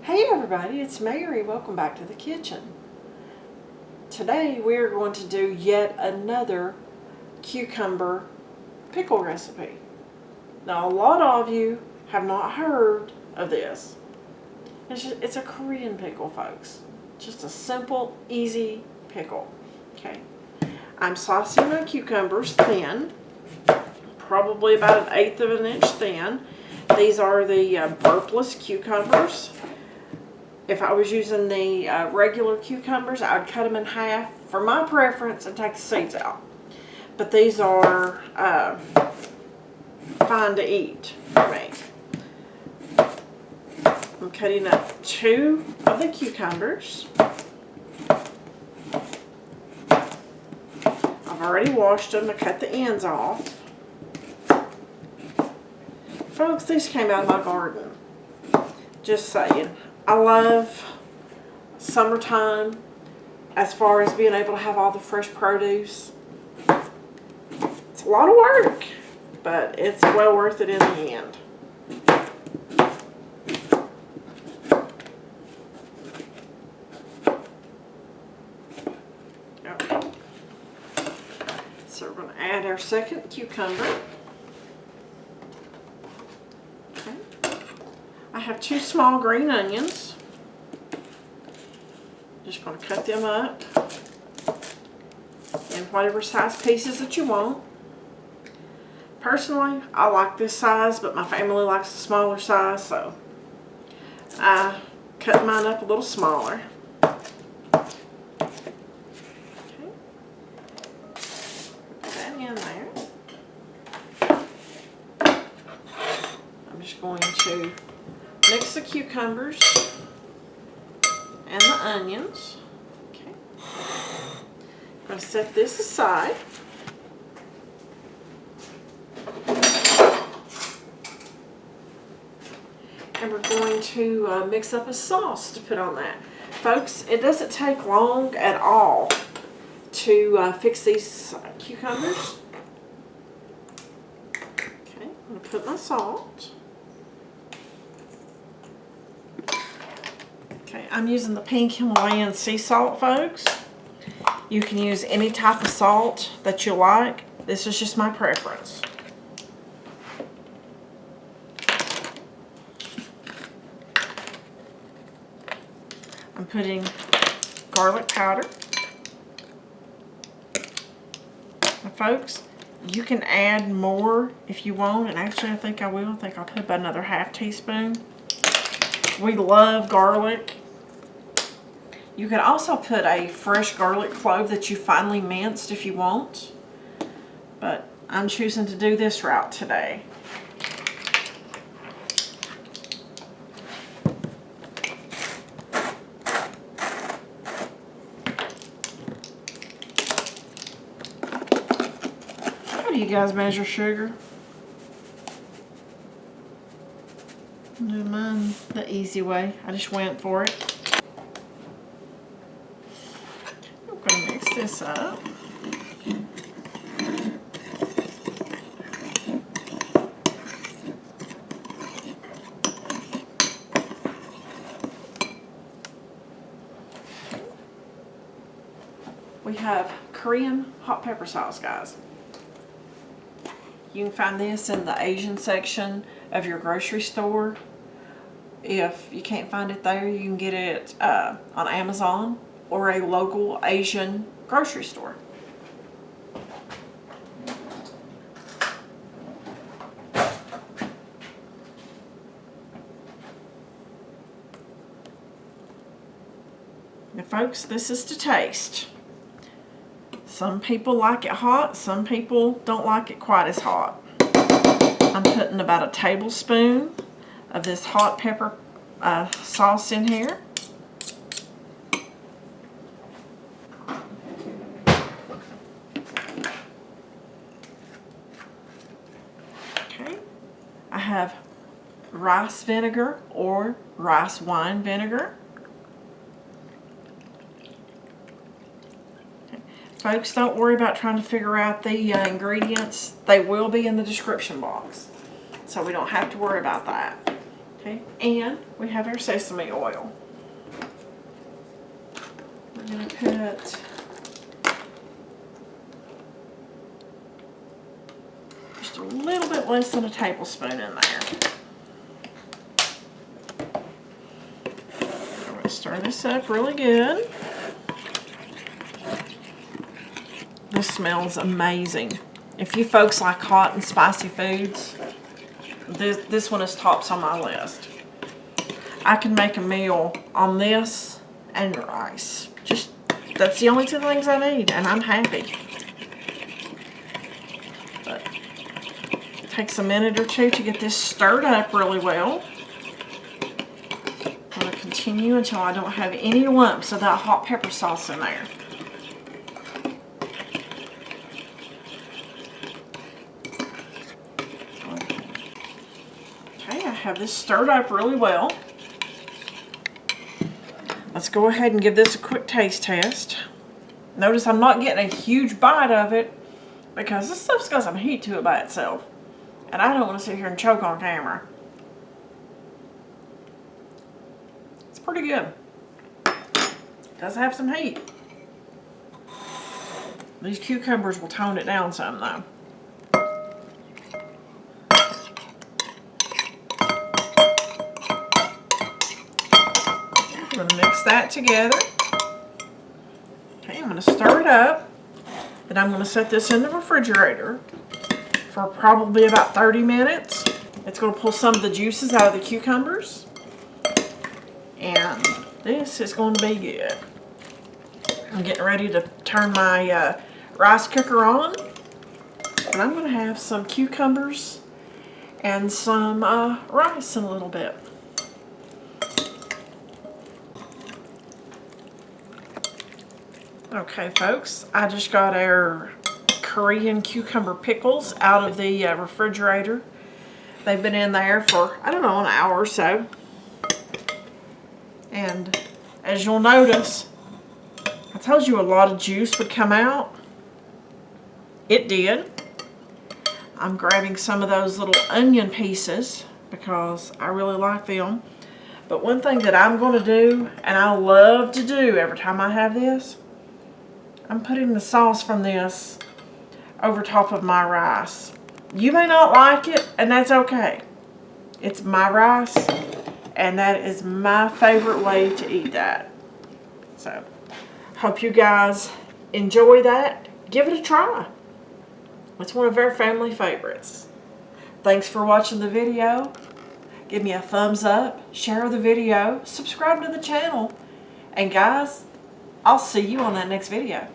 Hey everybody, it's Mary. Welcome back to the kitchen. Today we're going to do yet another cucumber pickle recipe. Now a lot of you have not heard of this. It's a Korean pickle, folks. Just a simple, easy pickle. Okay. I'm slicing my cucumbers thin, probably about 1/8 of an inch thin. These are the burpless cucumbers. If I was using the regular cucumbers, I would cut them in half for my preference and take the seeds out. But these are fine to eat for me. I'm cutting up 2 of the cucumbers. I've already washed them. I cut the ends off. Folks, these came out of my garden. Just saying. I love summertime as far as being able to have all the fresh produce. It's a lot of work, but it's well worth it in the end. Okay. So we're going to add our second cucumber. I have 2 small green onions. Just going to cut them up in whatever size pieces that you want. Personally, I like this size, but my family likes the smaller size, so I cut mine up a little smaller. Okay. Put that in there. I'm just going to mix the cucumbers and the onions. Okay. I'm going to set this aside. And we're going to mix up a sauce to put on that. Folks, it doesn't take long at all to fix these cucumbers. Okay, I'm going to put my salt. Okay, I'm using the pink Himalayan sea salt, folks. You can use any type of salt that you like. This is just my preference. I'm putting garlic powder. And folks, you can add more if you want, and actually I think I will. I think I'll put about another ½ teaspoon. We love garlic. You can also put a fresh garlic clove that you finely minced if you want. But I'm choosing to do this route today. How do you guys measure sugar? I'm doing mine the easy way. I just went for it. I'm going to mix this up. We have Korean hot pepper sauce, guys. You can find this in the Asian section of your grocery store. If you can't find it there, you can get it on Amazon or a local Asian grocery store. Now folks, this is to taste. Some people like it hot, some people don't like it quite as hot. I'm putting about a tablespoon of this hot pepper sauce in here. Okay, I have rice vinegar or rice wine vinegar. Folks, don't worry about trying to figure out the ingredients. They will be in the description box, so we don't have to worry about that. Okay, and we have our sesame oil. We're going to put just a little bit less than a tablespoon in there. I'm going to stir this up really good. This smells amazing. If you folks like hot and spicy foods, this one is tops on my list. I can make a meal on this and rice. Just, that's the only two things I need, and I'm happy. But it takes a minute or two to get this stirred up really well. I'm going to continue until I don't have any lumps of that hot pepper sauce in there. Have this stirred up really well. Let's go ahead and give this a quick taste test. Notice I'm not getting a huge bite of it because this stuff's got some heat to it by itself, and I don't want to sit here and choke on camera. It's pretty good. It does have some heat. These cucumbers will tone it down some though. I'm going to mix that together. Okay, I'm going to stir it up. Then I'm going to set this in the refrigerator for probably about 30 minutes. It's going to pull some of the juices out of the cucumbers. And this is going to be good. I'm getting ready to turn my rice cooker on. And I'm going to have some cucumbers and some rice in a little bit. Okay, folks, I just got our Korean cucumber pickles out of the refrigerator. They've been in there for, I don't know, an hour or so. And as you'll notice, I told you a lot of juice would come out. It did. I'm grabbing some of those little onion pieces because I really like them. But one thing that I'm going to do, and I love to do every time I have this, I'm putting the sauce from this over top of my rice. You may not like it, and that's okay. It's my rice, and that is my favorite way to eat that. So, hope you guys enjoy that. Give it a try. It's one of our family favorites. Thanks for watching the video. Give me a thumbs up, share the video, subscribe to the channel, and guys, I'll see you on that next video.